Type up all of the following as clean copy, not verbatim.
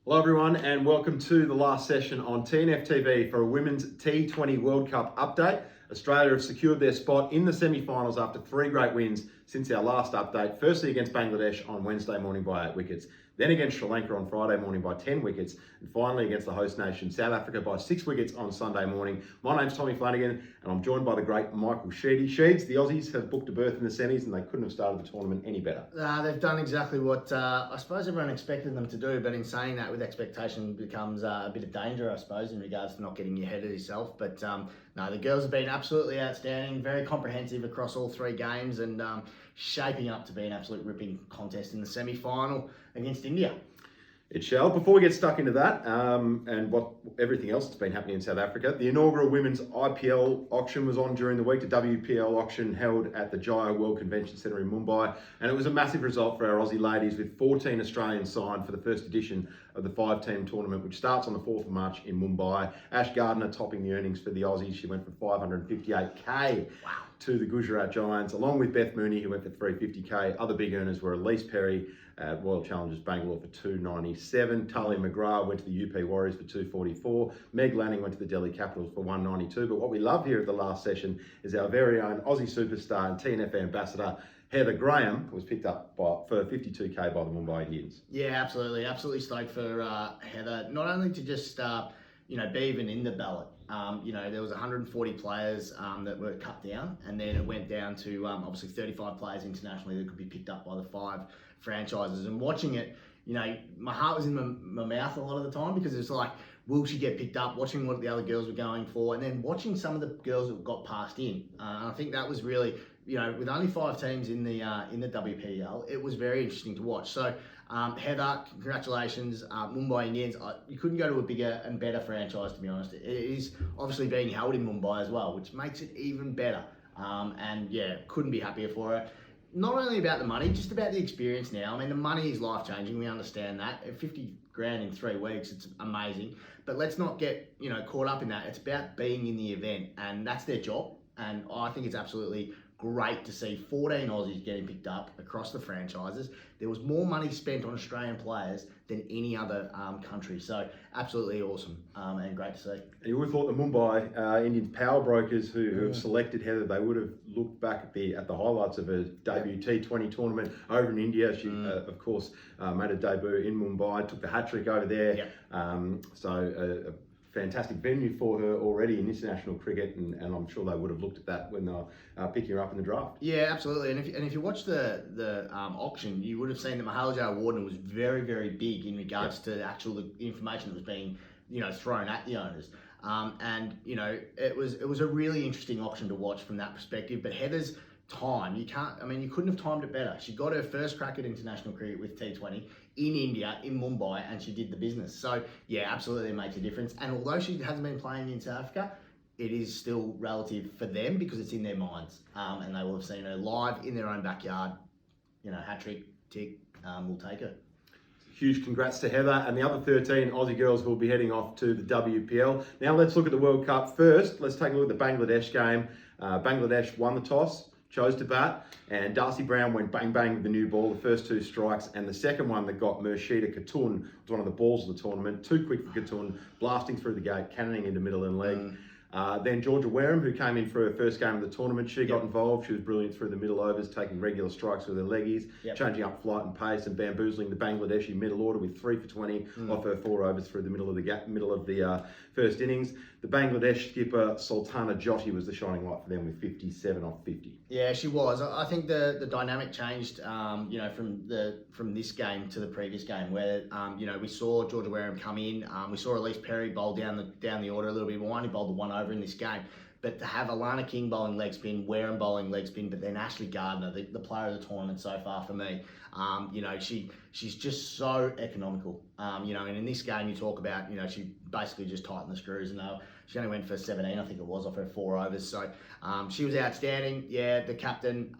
Hello everyone and welcome to the last session on TNF TV for a Women's T20 World Cup update. Australia have secured their spot in the semi-finals after 3 great wins since our last update. Firstly against Bangladesh on Wednesday morning by 8 wickets, then against Sri Lanka on Friday morning by 10 wickets, and finally against the host nation South Africa by 6 wickets on Sunday morning. My name's Tommy Flanagan and I'm joined by the great Michael Sheedy. Sheeds, the Aussies have booked a berth in the semis and they couldn't have started the tournament any better. They've done exactly what I suppose everyone expected them to do, but in saying that, with expectation becomes a bit of danger, I suppose, in regards to not getting ahead of yourself. But no, the girls have been absolutely outstanding, very comprehensive across all 3 games, and shaping up to be an absolute ripping contest in the semi-final against India. It shall. Before we get stuck into that and everything else that's been happening in South Africa, the inaugural women's IPL auction was on during the week. The WPL auction held at the Jaya World Convention Centre in Mumbai, and it was a massive result for our Aussie ladies, with 14 Australians signed for the first edition of the 5-team tournament, which starts on the 4th of March in Mumbai. Ash Gardner topping the earnings for the Aussies. She went for 558k to the Gujarat Giants, along with Beth Mooney, who went for 350k. Other big earners were Elise Perry at Royal Challengers Bangalore for 297. Talia McGrath went to the UP Warriors for 244. Meg Lanning went to the Delhi Capitals for 192. But what we love here at the last session is our very own Aussie superstar and TNF ambassador, Heather Graham, was picked up for 52k by the Mumbai Indians. Yeah, absolutely stoked for Heather. Not only to just be even in the ballot. There was 140 players that were cut down, and then it went down to obviously 35 players internationally that could be picked up by the 5 franchises. And watching it, my heart was in my mouth a lot of the time, because it's like, will she get picked up? Watching what the other girls were going for, and then watching some of the girls that got passed in. I think that was really, with only 5 teams in the WPL, it was very interesting to watch. So Heather, congratulations. Mumbai Indians, you couldn't go to a bigger and better franchise, to be honest. It is obviously being held in Mumbai as well, which makes it even better. And yeah, couldn't be happier for her. Not only about the money, just about the experience now. I mean, the money is life-changing, we understand that. At 50 grand in 3 weeks, it's amazing. But let's not get, caught up in that. It's about being in the event, and that's their job. And I think it's absolutely great to see 14 Aussies getting picked up across the franchises. There was more money spent on Australian players than any other country. So absolutely awesome and great to see. And you would have thought the Mumbai Indians power brokers who have selected Heather, they would have looked back at the highlights of her debut T20 tournament over in India. She, of course, made a debut in Mumbai, took the hat-trick over there. So a fantastic venue for her already in international cricket, and I'm sure they would have looked at that when they were picking her up in the draft. Yeah, absolutely. And if you watch the auction, you would have seen that Mahalajaya Warden was very, very big in regards to the information that was being thrown at the owners. It was a really interesting auction to watch from that perspective. But Heather's time, you couldn't have timed it better. She got her first crack at international cricket with T20 in India, in Mumbai, and she did the business. So yeah, absolutely makes a difference. And although she hasn't been playing in South Africa, it is still relative for them because it's in their minds. And they will have seen her live in their own backyard. Hat-trick, tick, we'll take her. Huge congrats to Heather and the other 13 Aussie girls who will be heading off to the WPL. Now let's look at the World Cup. First, let's take a look at the Bangladesh game. Bangladesh won the toss, chose to bat, and Darcy Brown went bang bang with the new ball, the first 2 strikes, and the second one that got Murshida Khatun was one of the balls of the tournament. Too quick for Khatun, blasting through the gate, cannoning into middle and leg. Then Georgia Wareham, who came in for her first game of the tournament, she got involved. She was brilliant through the middle overs, taking regular strikes with her leggies, changing up flight and pace, and bamboozling the Bangladeshi middle order with 3 for 20 off her 4 overs through the middle of the first innings. The Bangladesh skipper Sultana Jyoti was the shining light for them with 57 off 50. Yeah, she was. I think the dynamic changed, from this game to the previous game, where we saw Georgia Wareham come in. We saw Elise Perry bowl down the order a little bit more. Only bowled the 1 over in this game. But to have Alana King bowling leg spin, Wareham bowling leg spin, but then Ashley Gardner, the player of the tournament so far for me, she's just so economical. And in this game you talk about, she basically just tightened the screws, and she only went for 17, I think it was, off her 4 overs. So she was outstanding. Yeah, the captain,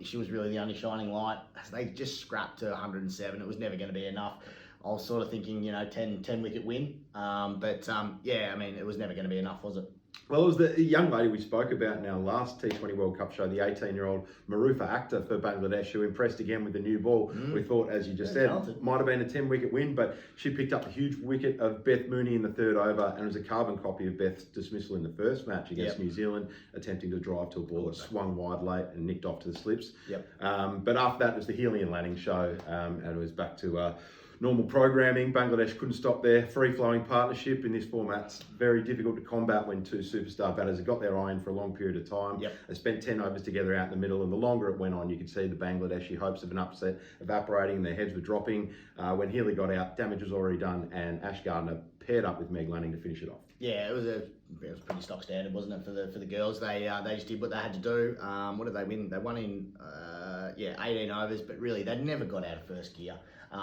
she was really the only shining light. They just scrapped to 107. It was never going to be enough. I was sort of thinking, 10 wicket win. It was never going to be enough, was it? Well, it was the young lady we spoke about in our last T20 World Cup show, the 18-year-old Marufa Akhtar for Bangladesh, who impressed again with the new ball. We thought, as you just said, talented. might have been a 10-wicket win, but she picked up a huge wicket of Beth Mooney in the third over, and it was a carbon copy of Beth's dismissal in the first match against New Zealand, attempting to drive to a ball that swung wide late and nicked off to the slips. But after that, it was the Healy and Lanning show, and it was back to normal programming. Bangladesh couldn't stop their free-flowing partnership. In this format, it's very difficult to combat when two superstar batters have got their eye in for a long period of time. They spent 10 overs together out in the middle, and the longer it went on, you could see the Bangladeshi hopes of an upset evaporating and their heads were dropping. When Healy got out, damage was already done, and Ash Gardner paired up with Meg Lanning to finish it off. Yeah, it was pretty stock standard, wasn't it, for the girls? They just did what they had to do. What did they win? They won in 18 overs, but really they never got out of first gear.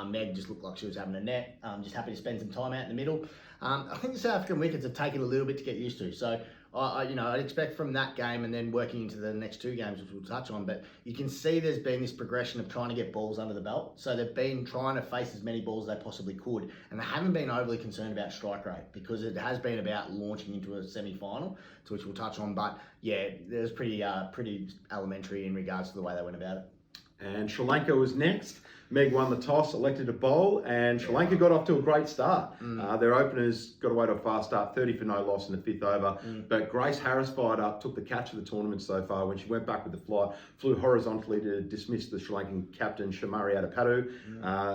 Meg just looked like she was having a net. Just happy to spend some time out in the middle. I think the South African wickets have taken a little bit to get used to. So I'd expect from that game and then working into the next two games, which we'll touch on. But you can see there's been this progression of trying to get balls under the belt. So they've been trying to face as many balls as they possibly could, and they haven't been overly concerned about strike rate because it has been about launching into a semi-final, to which we'll touch on. But yeah, it was pretty elementary in regards to the way they went about it. And Sri Lanka was next. Meg won the toss, elected to bowl, and Sri Lanka got off to a great start. Their openers got away to a fast start, 30 for no loss in the fifth over. But Grace Harris fired up, took the catch of the tournament so far. When she went back with the fly, flew horizontally to dismiss the Sri Lankan captain, Shamari Adapadu.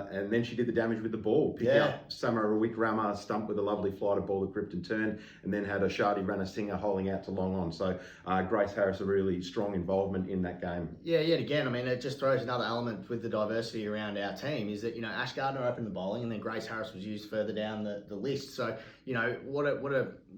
And then she did the damage with the ball. Picked up Samara Wikrama stump with a lovely fly to ball that gripped and turned, and then had a Shadi Ranasinghe holding out to long on. So Grace Harris, a really strong involvement in that game. Yeah, yet again, I mean, it just throws another element with the diversity around our team is that, Ash Gardner opened the bowling and then Grace Harris was used further down the list. So, what a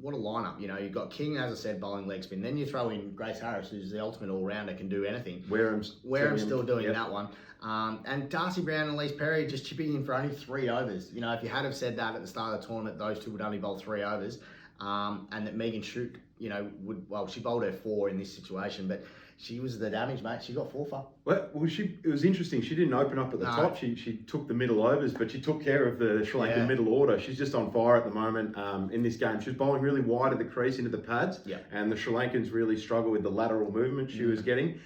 lineup. You've got King, as I said, bowling leg spin. Then you throw in Grace Harris, who's the ultimate all-rounder, can do anything. Wareham's still doing that one. And Darcy Brown and Elise Perry just chipping in for only 3 overs. If you had have said that at the start of the tournament, those two would only bowl 3 overs. And that Megan Shute, she bowled her 4 in this situation, but she was the damage, mate. She got 4 for. Well, it was interesting. She didn't open up at the top. She took the middle overs, but she took care of the Sri Lankan middle order. She's just on fire at the moment in this game. She was bowling really wide at the crease into the pads, and the Sri Lankans really struggled with the lateral movement she was getting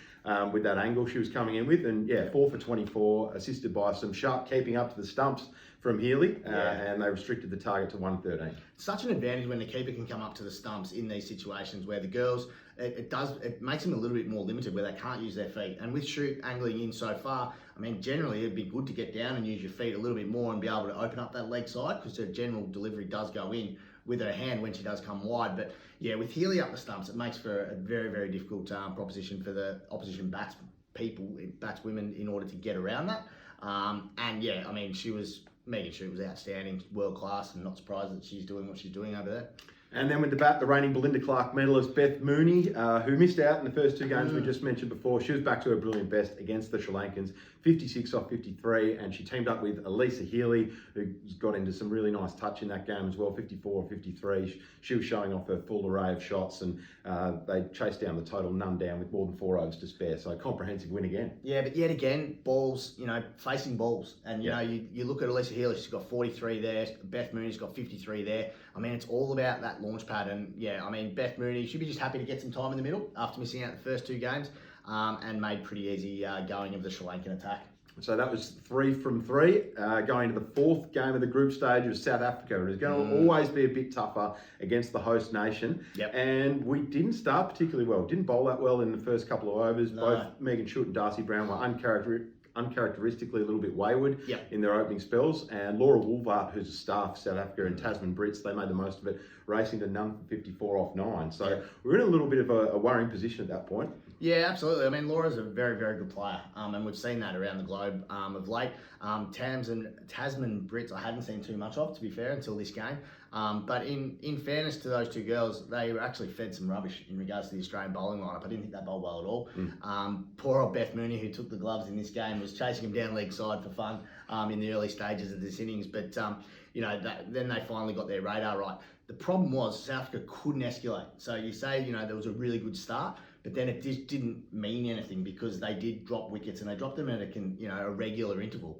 with that angle she was coming in with. And 4 for 24, assisted by some sharp keeping up to the stumps from Healy, and they restricted the target to 113. Such an advantage when the keeper can come up to the stumps in these situations where the girls, it makes them a little bit more limited where they can't use their feet. And with Shute angling in so far, I mean, generally it'd be good to get down and use your feet a little bit more and be able to open up that leg side because her general delivery does go in with her hand when she does come wide. But yeah, with Healy up the stumps, it makes for a very, very difficult proposition for the opposition batswomen in order to get around that. Megan Shute was outstanding, world class, and not surprised that she's doing what she's doing over there. And then with the bat, the reigning Belinda Clark medalist Beth Mooney, who missed out in the first 2 games we just mentioned before. She was back to her brilliant best against the Sri Lankans, 56 off 53, and she teamed up with Elisa Healy, who got into some really nice touch in that game as well, 54 off 53. She was showing off her full array of shots, and they chased down the total none down with more than 4 overs to spare. So a comprehensive win again. Yeah, but yet again, balls, facing balls. And, you look at Elisa Healy, she's got 43 there. Beth Mooney's got 53 there. I mean, it's all about that launch pad. And, Beth Mooney should be just happy to get some time in the middle after missing out the first 2 games and made pretty easy going of the Sri Lankan attack. So that was 3 from 3. Going to the 4th game of the group stage was South Africa. It was going to always be a bit tougher against the host nation. And we didn't start particularly well. Didn't bowl that well in the first couple of overs. No. Both Megan Shute and Darcy Brown were uncharacteristically a little bit wayward in their opening spells. And Laura Woolvart, who's a staff South Africa, and Tasman Brits, they made the most of it, racing to none for 54 off 9. So we're in a little bit of a worrying position at that point. Yeah, absolutely. I mean, Laura's a very, very good player, and we've seen that around the globe of late. Tasman Brits, I hadn't seen too much of, to be fair, until this game. But in fairness to those 2 girls, they were actually fed some rubbish in regards to the Australian bowling lineup. I didn't think they bowled well at all. Poor old Beth Mooney, who took the gloves in this game, was chasing him down leg side for fun in the early stages of this innings. But, then they finally got their radar right. The problem was South Africa couldn't escalate. So you say, there was a really good start, but then it just didn't mean anything because they did drop wickets and they dropped them at a regular interval.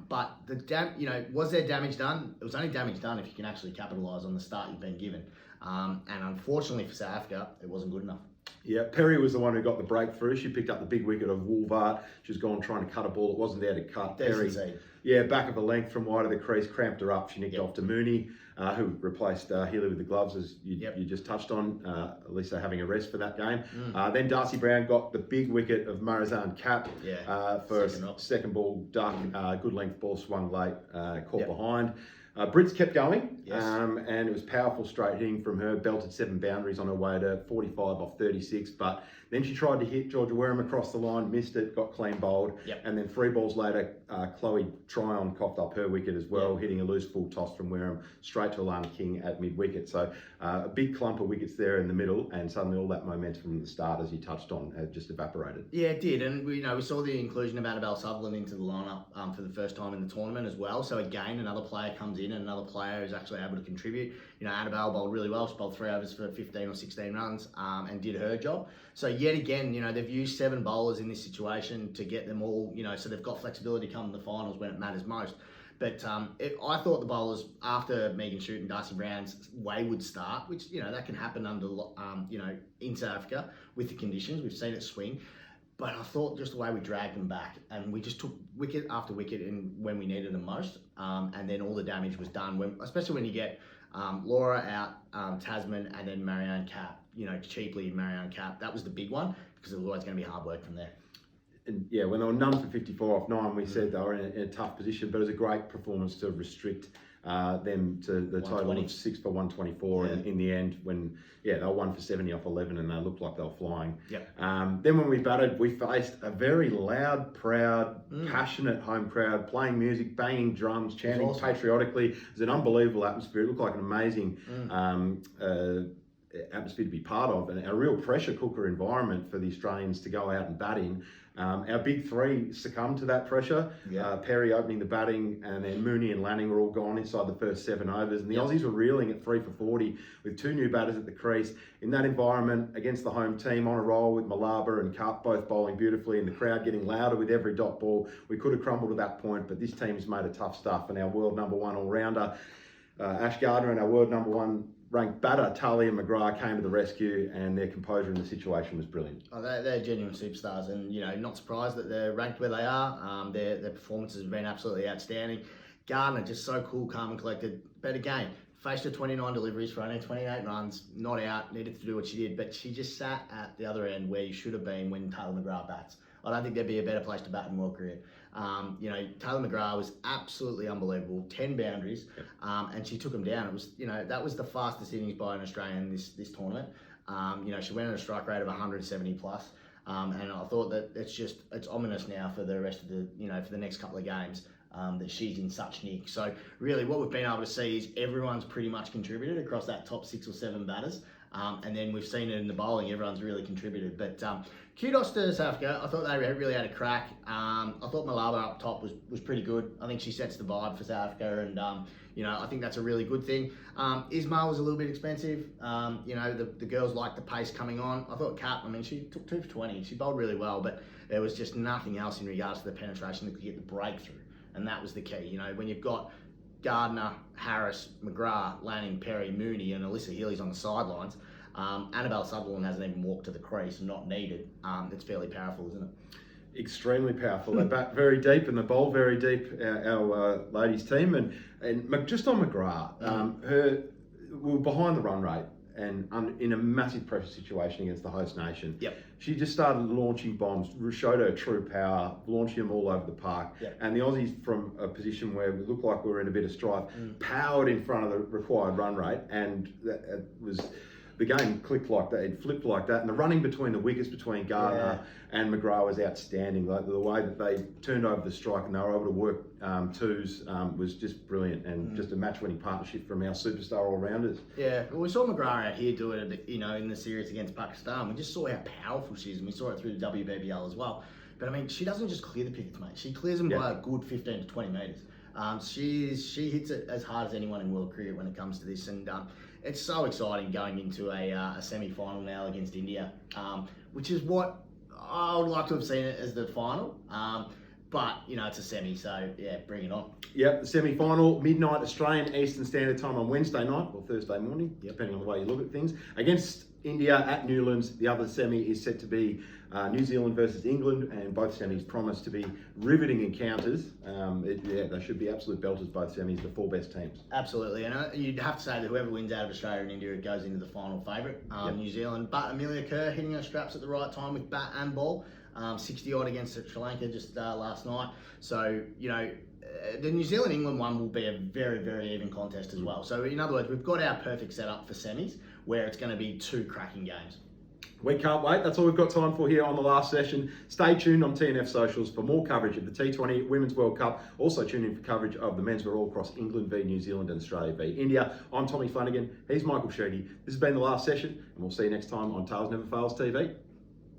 But was there damage done? It was only damage done if you can actually capitalise on the start you've been given. And unfortunately for South Africa, it wasn't good enough. Yeah, Perry was the one who got the breakthrough. She picked up the big wicket of Woolvart. She was gone trying to cut a ball. It wasn't there to cut. Perry, yeah, back of the length from wide of the crease, cramped her up. She nicked off to Mooney, who replaced Healy with the gloves, as you just touched on. At least they're having a rest for that game. Then Darcy Brown got the big wicket of Marizanne Cap for second ball duck. Good length ball, swung late, caught behind. Brits kept going, and it was powerful straight hitting from her, belted 7 boundaries on her way to 45 off 36, but then she tried to hit Georgia Wareham across the line, missed it, got clean bowled, and then 3 balls later, Chloe Tryon coughed up her wicket as well, hitting a loose full toss from Wareham straight to Alana King at mid-wicket. So a big clump of wickets there in the middle, and suddenly all that momentum from the start, as you touched on, had just evaporated. Yeah, it did, and we saw the inclusion of Annabelle Sutherland into the lineup for the first time in the tournament as well. So again, another player comes in, and another player is actually able to contribute. Annabelle bowled really well. She bowled 3 overs for 15 or 16 runs and did her job. So yet again, they've used 7 bowlers in this situation to get them all, so they've got flexibility come the finals when it matters most. But I thought the bowlers, after Megan Shute and Darcy Brown's wayward start, which, that can happen under, in South Africa with the conditions, we've seen it swing. But I thought just the way we dragged them back, and we just took wicket after wicket when we needed them most, and then all the damage was done, especially when you get Laura out, Tasman, and then Marianne Cap, cheaply Marianne Cap. That was the big one, because it was always going to be hard work from there. And yeah, when they were none for 54 off 9, we said they were in a tough position, but it was a great performance to restrict them to the total of 6 for 124 in the end, when they were 1 for 70 off 11, and they looked like they were flying. Then when we batted, we faced a very loud, proud, passionate home crowd, playing music, banging drums, chanting patriotically. It was an unbelievable atmosphere. It looked like an amazing atmosphere to be part of, and a real pressure cooker environment for the Australians to go out and bat in. Our big 3 succumbed to that pressure. Perry opening the batting, and then Mooney and Lanning were all gone inside the first 7 overs. And the Aussies were reeling at 3 for 40 with 2 new batters at the crease. In that environment, against the home team, on a roll with Malaba and Cup both bowling beautifully, and the crowd getting louder with every dot ball, we could have crumbled at that point, but this team's made a tough stuff. And our world number 1 all-rounder, Ash Gardner, and our world number 1 ranked batter, Talia McGrath, came to the rescue, and their composure in the situation was brilliant. Oh, they're genuine superstars, and not surprised that they're ranked where they are. Their performances have been absolutely outstanding. Gardner, just so cool, calm and collected. But again, faced her 29 deliveries for only 28 runs, not out, needed to do what she did, but she just sat at the other end where you should have been when Taylor McGrath bats. I don't think there'd be a better place to bat in world cricket. Taylor McGrath was absolutely unbelievable, 10 boundaries, and she took him down. It was, that was the fastest innings by an Australian this tournament. She went at a strike rate of 170 plus, and I thought that it's ominous now for the rest of the, for the next couple of games. That she's in such nick. So really what we've been able to see is everyone's pretty much contributed across that top 6 or 7 batters. And then we've seen it in the bowling, everyone's really contributed. But kudos to South Africa. I thought they really had a crack. I thought Malaba up top was pretty good. I think she sets the vibe for South Africa, and I think that's a really good thing. Ismail was a little bit expensive. The girls liked the pace coming on. I thought Kat, she took 2 for 20. She bowled really well, but there was just nothing else in regards to the penetration that could get the breakthrough. And that was the key. When you've got Gardner, Harris, McGrath, Lanning, Perry, Mooney, and Alyssa Healy's on the sidelines, Annabelle Sutherland hasn't even walked to the crease, not needed. It's fairly powerful, isn't it? Extremely powerful. They bat very deep and they bowl very deep, our ladies team. And just on McGrath, we were behind the run rate and in a massive pressure situation against the host nation. She just started launching bombs, showed her true power, launching them all over the park. And the Aussies, from a position where we looked like we were in a bit of strife, powered in front of the required run rate, and that was... The game clicked like that, it flipped like that, and the running between the wickets between Gardner and McGrath was outstanding. Like the way that they turned over the strike and they were able to work twos was just brilliant, and just a match-winning partnership from our superstar all-rounders. Yeah, well, we saw McGrath out here do it, in the series against Pakistan. We just saw how powerful she is, and we saw it through the WBBL as well. But she doesn't just clear the pickets, mate. She clears them by a good 15 to 20 metres. She hits it as hard as anyone in world cricket when it comes to this, and it's so exciting going into a semi-final now against India, which is what I would like to have seen it as the final. but it's a semi, so yeah, bring it on. Yep, the semi-final, midnight Australian Eastern Standard Time on Wednesday night or Thursday morning, depending on the way you look at things. Against India at Newlands, the other semi is set to be New Zealand versus England, and both semis promise to be riveting encounters. They should be absolute belters, both semis, the 4 best teams. Absolutely, and you'd have to say that whoever wins out of Australia and India goes into the final favourite, New Zealand. But Amelia Kerr hitting her straps at the right time with bat and ball. 60 odd against Sri Lanka just last night. So, the New Zealand-England one will be a very, very even contest as well. So, in other words, we've got our perfect setup for semis where it's going to be 2 cracking games. We can't wait. That's all we've got time for here on The Last Session. Stay tuned on TNF Socials for more coverage of the T20 Women's World Cup. Also tune in for coverage of the men's all across England v New Zealand and Australia v India. I'm Tommy Flanagan. He's Michael Sheedy. This has been The Last Session, and we'll see you next time on Tails Never Fails TV.